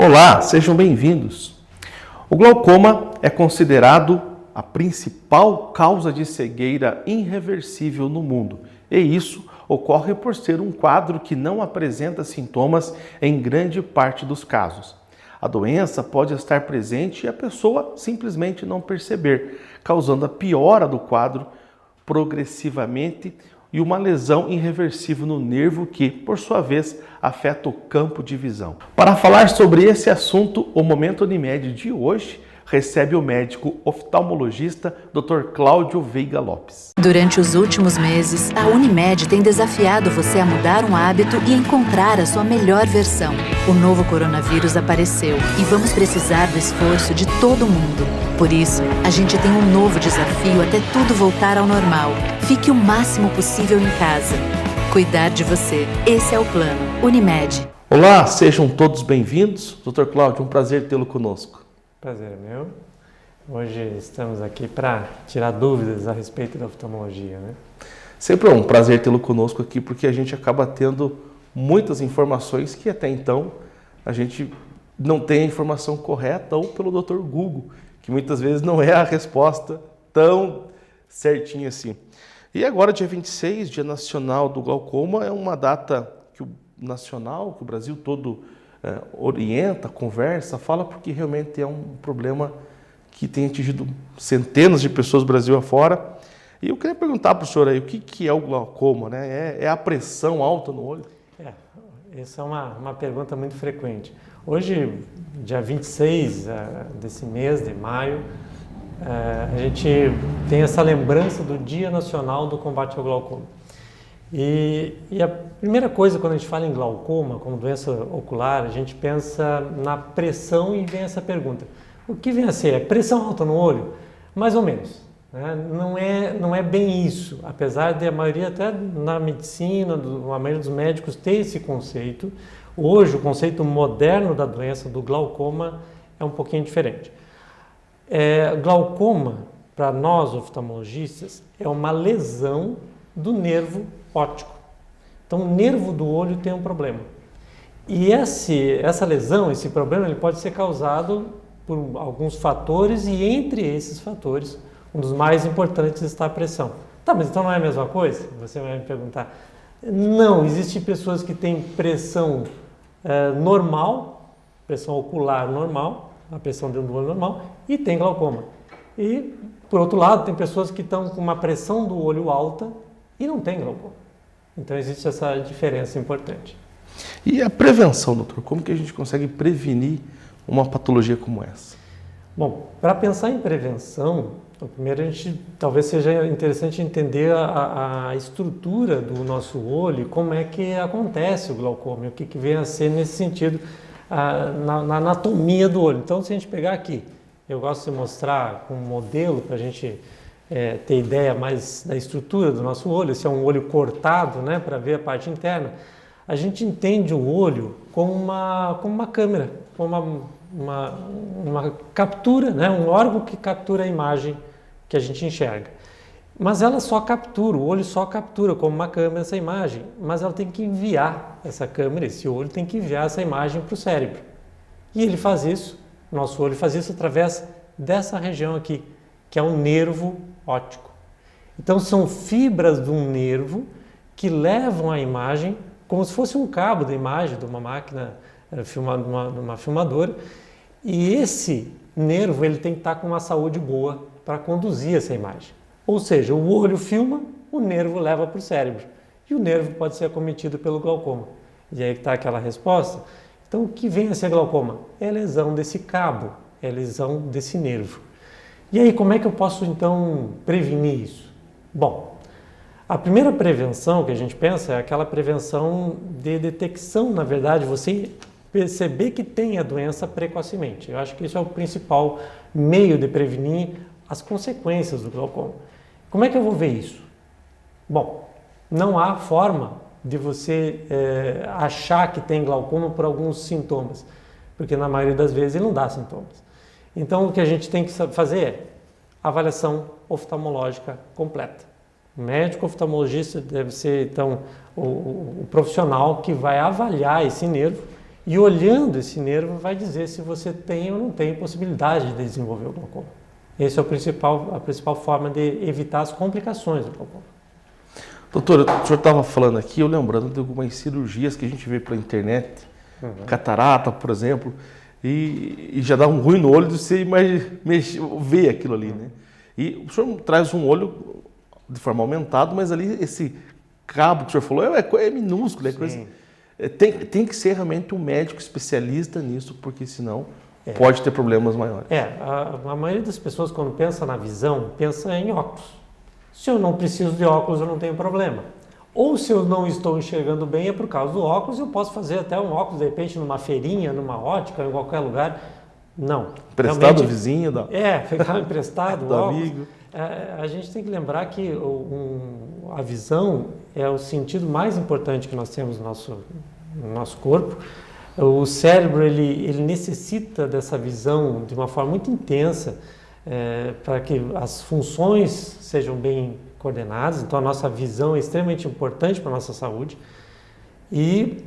Olá, sejam bem-vindos. O glaucoma é considerado a principal causa de cegueira irreversível no mundo, e isso ocorre por ser um quadro que não apresenta sintomas em grande parte dos casos. A doença pode estar presente e a pessoa simplesmente não perceber, causando a piora do quadro progressivamente e uma lesão irreversível no nervo que, por sua vez, afeta o campo de visão. Para falar sobre esse assunto, o Momento Unimed de hoje recebe o médico oftalmologista Dr. Cláudio Veiga Lopes. Durante os últimos meses, a Unimed tem desafiado você a mudar um hábito e encontrar a sua melhor versão. O novo coronavírus apareceu e vamos precisar do esforço de todo mundo. Por isso, a gente tem um novo desafio até tudo voltar ao normal. Fique o máximo possível em casa. Cuidar de você. Esse é o plano. Unimed. Olá, sejam todos bem-vindos. Dr. Cláudio, um prazer tê-lo conosco. Prazer é meu. Hoje estamos aqui para tirar dúvidas a respeito da oftalmologia, né? Sempre é um prazer tê-lo conosco aqui, porque a gente acaba tendo muitas informações que até então a gente não tem a informação correta, ou pelo Dr. Google, que muitas vezes não é a resposta tão certinha assim. E agora, dia 26, Dia Nacional do Glaucoma, é uma data que o Brasil todo orienta, conversa, fala, porque realmente é um problema que tem atingido centenas de pessoas do Brasil afora. E eu queria perguntar para o senhor aí, o que é o glaucoma, né? É a pressão alta no olho? Essa é uma pergunta muito frequente. Hoje, dia 26 desse mês de maio, a gente tem essa lembrança do Dia Nacional do Combate ao Glaucoma. E a primeira coisa quando a gente fala em glaucoma, como doença ocular, a gente pensa na pressão e vem essa pergunta. O que vem a ser? É pressão alta no olho? Mais ou menos, né? Não é bem isso, apesar de a maioria até na medicina, a maioria dos médicos ter esse conceito. Hoje o conceito moderno da doença do glaucoma é um pouquinho diferente. Glaucoma, para nós oftalmologistas, é uma lesão do nervo óptico. Então, o nervo do olho tem um problema. E essa lesão, esse problema, ele pode ser causado por alguns fatores, e entre esses fatores, um dos mais importantes está a pressão. Tá, mas então não é a mesma coisa? Você vai me perguntar. Não, existem pessoas que têm pressão normal, pressão ocular normal, a pressão dentro do olho normal, e tem glaucoma. E, por outro lado, tem pessoas que estão com uma pressão do olho alta e não tem glaucoma. Então existe essa diferença importante. E a prevenção, doutor? Como que a gente consegue prevenir uma patologia como essa? Bom, para pensar em prevenção, primeiro a gente talvez seja interessante entender a estrutura do nosso olho e como é que acontece o glaucoma, o que vem a ser nesse sentido na anatomia do olho. Então, se a gente pegar aqui, eu gosto de mostrar com um modelo para a gente ter ideia mais da estrutura do nosso olho. Esse é um olho cortado, né, para ver a parte interna. A gente entende o olho como uma câmera, como uma captura, né, um órgão que captura a imagem que a gente enxerga. Mas ela só captura, o olho só captura como uma câmera essa imagem, mas ela tem que enviar essa câmera, esse olho tem que enviar essa imagem para o cérebro. E ele faz isso, nosso olho faz isso através dessa região aqui, que é o nervo óptico. Então são fibras de um nervo que levam a imagem como se fosse um cabo da imagem de uma máquina uma filmadora, e esse nervo ele tem que estar com uma saúde boa para conduzir essa imagem. Ou seja, o olho filma, o nervo leva para o cérebro, e o nervo pode ser acometido pelo glaucoma. E aí está aquela resposta. Então o que vem a ser glaucoma? É a lesão desse cabo, é a lesão desse nervo. E aí, como é que eu posso, então, prevenir isso? Bom, a primeira prevenção que a gente pensa é aquela prevenção de detecção, na verdade, você perceber que tem a doença precocemente. Eu acho que isso é o principal meio de prevenir as consequências do glaucoma. Como é que eu vou ver isso? Bom, não há forma de você achar que tem glaucoma por alguns sintomas, porque na maioria das vezes ele não dá sintomas. Então, o que a gente tem que fazer é avaliação oftalmológica completa. O médico oftalmologista deve ser, então, o profissional que vai avaliar esse nervo E olhando esse nervo vai dizer se você tem ou não tem possibilidade de desenvolver o glaucoma. Essa é a principal forma de evitar as complicações do glaucoma. Doutor, o senhor estava falando aqui, eu lembrando de algumas cirurgias que a gente vê pela internet, catarata, por exemplo, e já dá um ruim no olho de você ver aquilo ali, né? E o senhor traz um olho de forma aumentada, mas ali esse cabo que o senhor falou é minúsculo, é coisa... Tem que ser realmente um médico especialista nisso, porque senão pode ter problemas maiores. A maioria das pessoas, quando pensa na visão, pensa em óculos. Se eu não preciso de óculos, eu não tenho problema. Ou se eu não estou enxergando bem, é por causa do óculos, eu posso fazer até um óculos, de repente, numa feirinha, numa ótica, em qualquer lugar. Não. Emprestado do vizinho? Pegar emprestado, do óculos. amigo. A gente tem que lembrar que a visão é o sentido mais importante que nós temos no nosso corpo. O cérebro ele necessita dessa visão de uma forma muito intensa para que as funções sejam bem coordenadas. Então a nossa visão é extremamente importante para a nossa saúde e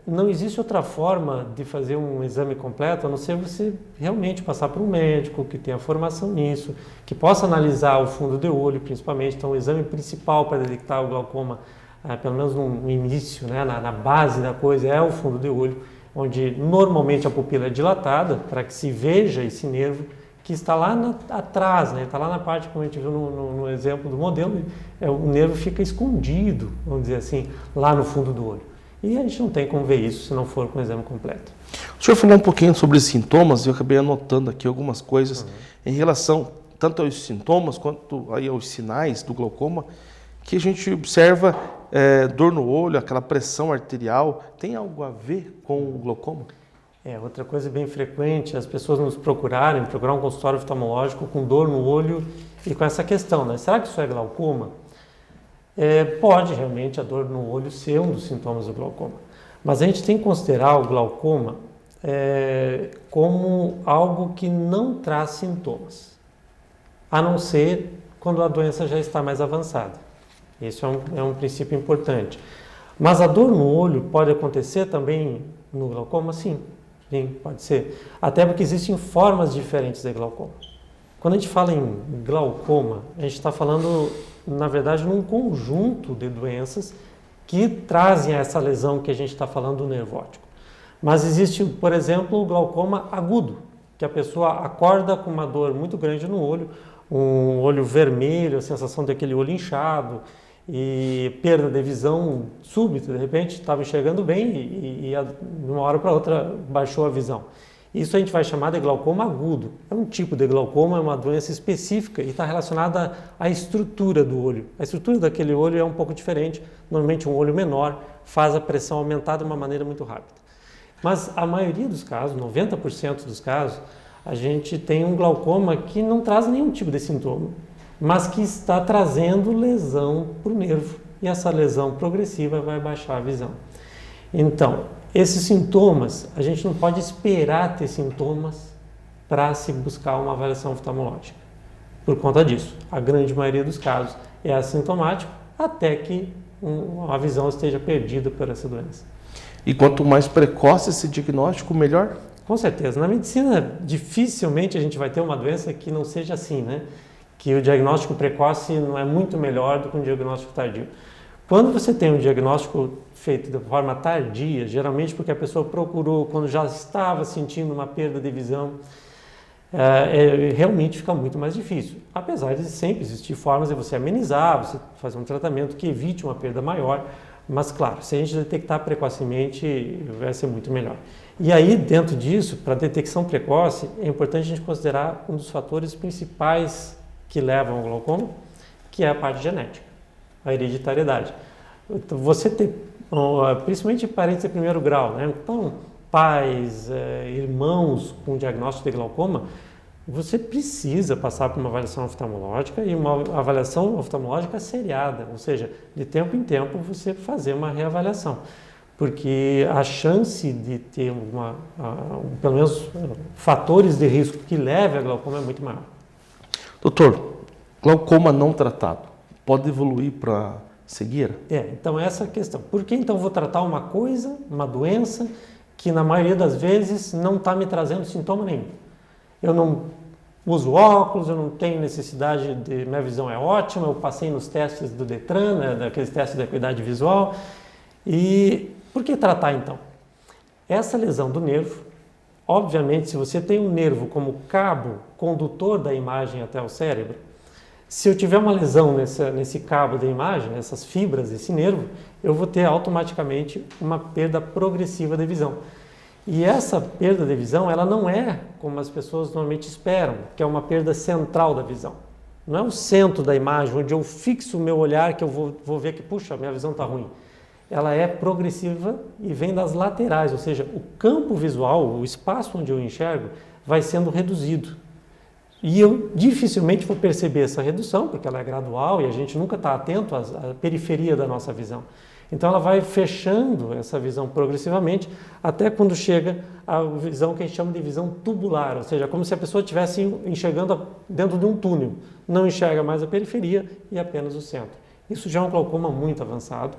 não existe outra forma de fazer um exame completo a não ser você realmente passar por um médico que tenha formação nisso, que possa analisar o fundo do olho principalmente. Então o exame principal para detectar o glaucoma, pelo menos no início, né, na base da coisa, é o fundo do olho, onde normalmente a pupila é dilatada para que se veja esse nervo que está lá atrás, né? Está lá na parte, como a gente viu no exemplo do modelo, o nervo fica escondido, vamos dizer assim, lá no fundo do olho. E a gente não tem como ver isso se não for com o exame completo. O senhor falou um pouquinho sobre os sintomas, e eu acabei anotando aqui algumas coisas em relação tanto aos sintomas quanto aí aos sinais do glaucoma, que a gente observa dor no olho, aquela pressão arterial. Tem algo a ver com o glaucoma? Outra coisa bem frequente, as pessoas nos procurar um consultório oftalmológico com dor no olho e com essa questão, né? Será que isso é glaucoma? Pode realmente a dor no olho ser um dos sintomas do glaucoma, mas a gente tem que considerar o glaucoma como algo que não traz sintomas, a não ser quando a doença já está mais avançada. Isso é um princípio importante. Mas a dor no olho pode acontecer também no glaucoma? Sim, pode ser. Até porque existem formas diferentes de glaucoma. Quando a gente fala em glaucoma, a gente está falando, na verdade, num conjunto de doenças que trazem essa lesão que a gente está falando do nervo óptico. Mas existe, por exemplo, o glaucoma agudo, que a pessoa acorda com uma dor muito grande no olho, um olho vermelho, a sensação daquele olho inchado e perda de visão súbita. De repente estava enxergando bem e de uma hora para outra baixou a visão. Isso a gente vai chamar de glaucoma agudo. É um tipo de glaucoma, é uma doença específica e está relacionada à estrutura do olho. A estrutura daquele olho é um pouco diferente. Normalmente um olho menor faz a pressão aumentar de uma maneira muito rápida. Mas a maioria dos casos, 90% dos casos, a gente tem um glaucoma que não traz nenhum tipo de sintoma, mas que está trazendo lesão para o nervo. E essa lesão progressiva vai baixar a visão. Então, esses sintomas, a gente não pode esperar ter sintomas para se buscar uma avaliação oftalmológica. Por conta disso, a grande maioria dos casos é assintomático até que a visão esteja perdida por essa doença. E quanto mais precoce esse diagnóstico, melhor? Com certeza. Na medicina, dificilmente a gente vai ter uma doença que não seja assim, né? Que o diagnóstico precoce não é muito melhor do que um diagnóstico tardio. Quando você tem um diagnóstico feito de forma tardia, geralmente porque a pessoa procurou quando já estava sentindo uma perda de visão, realmente fica muito mais difícil. Apesar de sempre existir formas de você amenizar, você fazer um tratamento que evite uma perda maior, mas claro, se a gente detectar precocemente, vai ser muito melhor. E aí, dentro disso, para a detecção precoce, é importante a gente considerar um dos fatores principais que levam ao glaucoma, que é a parte genética, a hereditariedade. Então, você ter, principalmente parentes de primeiro grau, né? Então, pais, irmãos com diagnóstico de glaucoma, você precisa passar por uma avaliação oftalmológica e uma avaliação oftalmológica seriada, ou seja, de tempo em tempo você fazer uma reavaliação, porque a chance de ter pelo menos fatores de risco que leve a glaucoma é muito maior. Doutor, glaucoma não tratado pode evoluir para cegueira? Então essa é a questão. Por que então vou tratar uma coisa, uma doença, que na maioria das vezes não está me trazendo sintoma nenhum. Eu não uso óculos, eu não tenho necessidade de... Minha visão é ótima, eu passei nos testes do Detran, né, daqueles testes da acuidade visual. E por que tratar então? Essa lesão do nervo, obviamente, se você tem um nervo como cabo condutor da imagem até o cérebro, se eu tiver uma lesão nesse cabo da imagem, nessas fibras desse nervo, eu vou ter automaticamente uma perda progressiva de visão. E essa perda de visão, ela não é como as pessoas normalmente esperam, que é uma perda central da visão. Não é o centro da imagem, onde eu fixo o meu olhar, que eu vou ver que, puxa, minha visão está ruim. Ela é progressiva e vem das laterais, ou seja, o campo visual, o espaço onde eu enxergo, vai sendo reduzido. E eu dificilmente vou perceber essa redução, porque ela é gradual e a gente nunca está atento à periferia da nossa visão. Então ela vai fechando essa visão progressivamente, até quando chega a visão que a gente chama de visão tubular, ou seja, como se a pessoa estivesse enxergando dentro de um túnel. Não enxerga mais a periferia e apenas o centro. Isso já é um glaucoma muito avançado.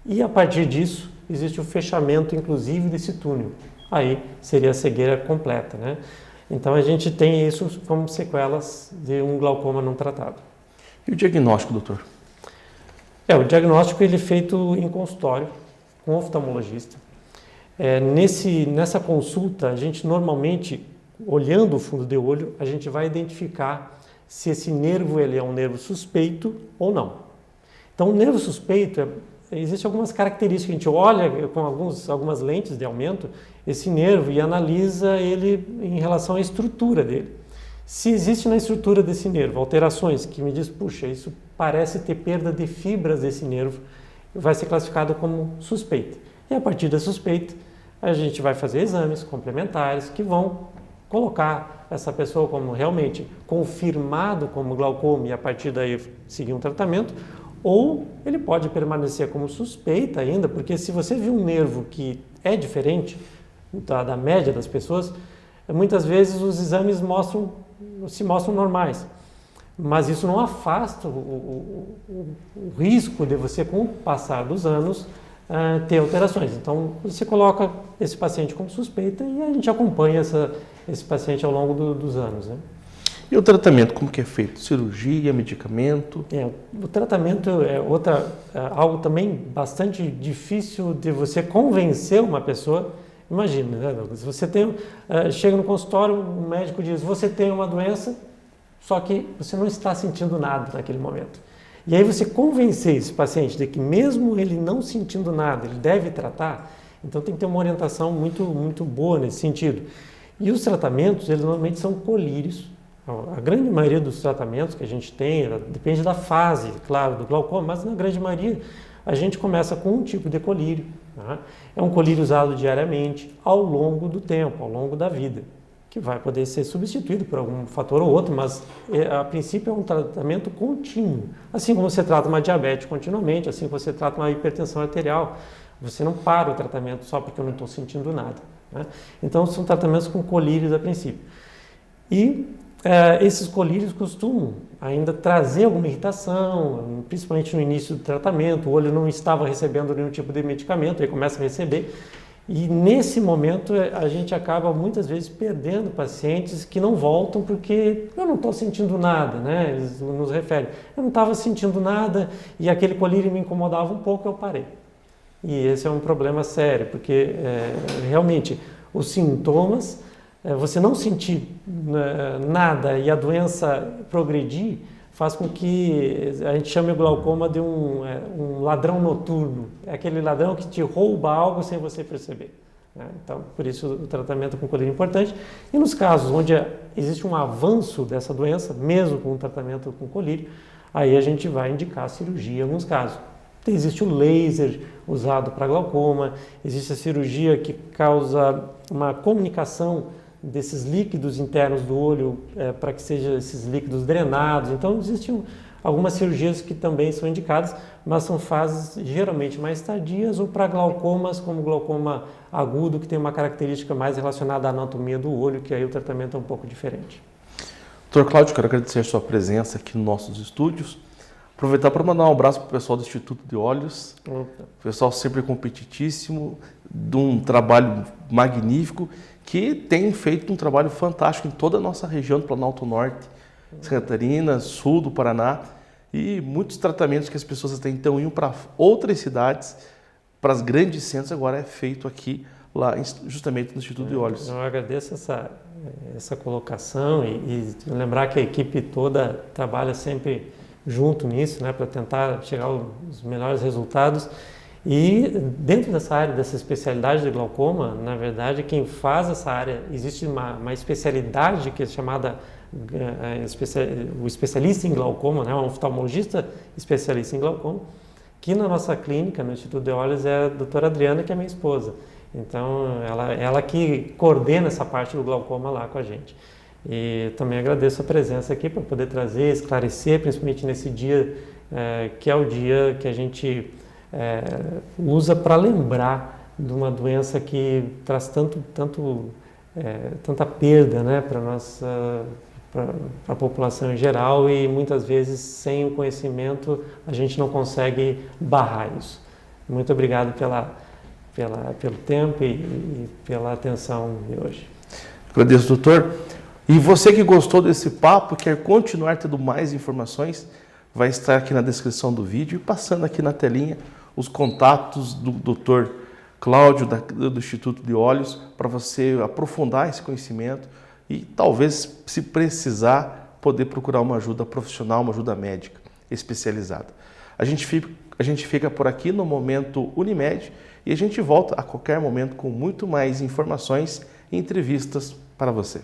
E a partir disso, existe o fechamento, inclusive, desse túnel. Aí seria a cegueira completa, né? Então a gente tem isso como sequelas de um glaucoma não tratado. E o diagnóstico, doutor? O diagnóstico ele é feito em consultório, com o oftalmologista. Nessa consulta, a gente normalmente, olhando o fundo de olho, a gente vai identificar se esse nervo ele é um nervo suspeito ou não. Então, o nervo suspeito, existem algumas características, a gente olha com algumas lentes de aumento esse nervo e analisa ele em relação à estrutura dele. Se existe na estrutura desse nervo alterações que me diz, puxa, isso parece ter perda de fibras desse nervo, vai ser classificado como suspeita. E a partir da suspeita, a gente vai fazer exames complementares que vão colocar essa pessoa como realmente confirmado como glaucoma e a partir daí seguir um tratamento, ou ele pode permanecer como suspeita ainda, porque se você viu um nervo que é diferente da média das pessoas, muitas vezes os exames se mostram normais, mas isso não afasta o risco de você, com o passar dos anos, ter alterações. Então, você coloca esse paciente como suspeita e a gente acompanha esse paciente ao longo dos anos, né? E o tratamento, como que é feito? Cirurgia, medicamento? O tratamento é algo também bastante difícil de você convencer uma pessoa. Imagina, né, Douglas? Você chega no consultório, o médico diz, você tem uma doença, só que você não está sentindo nada naquele momento. E aí você convencer esse paciente de que mesmo ele não sentindo nada, ele deve tratar, então tem que ter uma orientação muito, muito boa nesse sentido. E os tratamentos, eles normalmente são colírios. A grande maioria dos tratamentos que a gente tem, depende da fase, claro, do glaucoma, mas na grande maioria a gente começa com um tipo de colírio. Tá? É um colírio usado diariamente, ao longo do tempo, ao longo da vida, que vai poder ser substituído por algum fator ou outro, mas a princípio é um tratamento contínuo. Assim como você trata uma diabetes continuamente, assim como você trata uma hipertensão arterial, você não para o tratamento só porque eu não estou sentindo nada. Né? Então são tratamentos com colírios a princípio. E esses colírios costumam ainda trazer alguma irritação, principalmente no início do tratamento, o olho não estava recebendo nenhum tipo de medicamento, aí começa a receber, e nesse momento a gente acaba muitas vezes perdendo pacientes que não voltam porque eu não estou sentindo nada, né? Eles nos referem, eu não estava sentindo nada e aquele colírio me incomodava um pouco, eu parei. E esse é um problema sério, porque realmente os sintomas, você não sentir nada e a doença progredir, faz com que a gente chame o glaucoma de um ladrão noturno. É aquele ladrão que te rouba algo sem você perceber. Né? Então, por isso o tratamento com colírio é importante. E nos casos onde existe um avanço dessa doença, mesmo com um tratamento com colírio, aí a gente vai indicar cirurgia em alguns casos. Existe o laser usado para glaucoma, existe a cirurgia que causa uma comunicação desses líquidos internos do olho para que sejam esses líquidos drenados. Então, existem algumas cirurgias que também são indicadas, mas são fases geralmente mais tardias ou para glaucomas, como glaucoma agudo, que tem uma característica mais relacionada à anatomia do olho, que aí o tratamento é um pouco diferente. Dr. Cláudio, quero agradecer a sua presença aqui nos nossos estúdios. Aproveitar para mandar um abraço para o pessoal do Instituto de Olhos, pessoal sempre competitíssimo, de um trabalho magnífico, que tem feito um trabalho fantástico em toda a nossa região do Planalto Norte, Santa Catarina, sul do Paraná, e muitos tratamentos que as pessoas até então iam para outras cidades, para os grandes centros, agora é feito aqui, lá justamente no Instituto de Olhos. Eu agradeço essa colocação e lembrar que a equipe toda trabalha sempre junto nisso, né, para tentar chegar aos melhores resultados. E dentro dessa área, dessa especialidade de glaucoma, na verdade, quem faz essa área, existe uma especialidade que é chamada o especialista em glaucoma, né, um oftalmologista especialista em glaucoma, que na nossa clínica, no Instituto de Olhos, é a doutora Adriana, que é minha esposa. Então, ela que coordena essa parte do glaucoma lá com a gente. E também agradeço a presença aqui para poder trazer, esclarecer, principalmente nesse dia, que é o dia que a gente usa para lembrar de uma doença que traz tanta perda, né, para a população em geral, e muitas vezes sem o conhecimento a gente não consegue barrar isso. Muito obrigado pelo tempo e pela atenção de hoje. Agradeço, doutor. E você que gostou desse papo, quer continuar tendo mais informações, vai estar aqui na descrição do vídeo e passando aqui na telinha os contatos do Dr. Cláudio do Instituto de Olhos para você aprofundar esse conhecimento e talvez, se precisar, poder procurar uma ajuda profissional, uma ajuda médica especializada. A gente fica por aqui no Momento Unimed e a gente volta a qualquer momento com muito mais informações e entrevistas para você.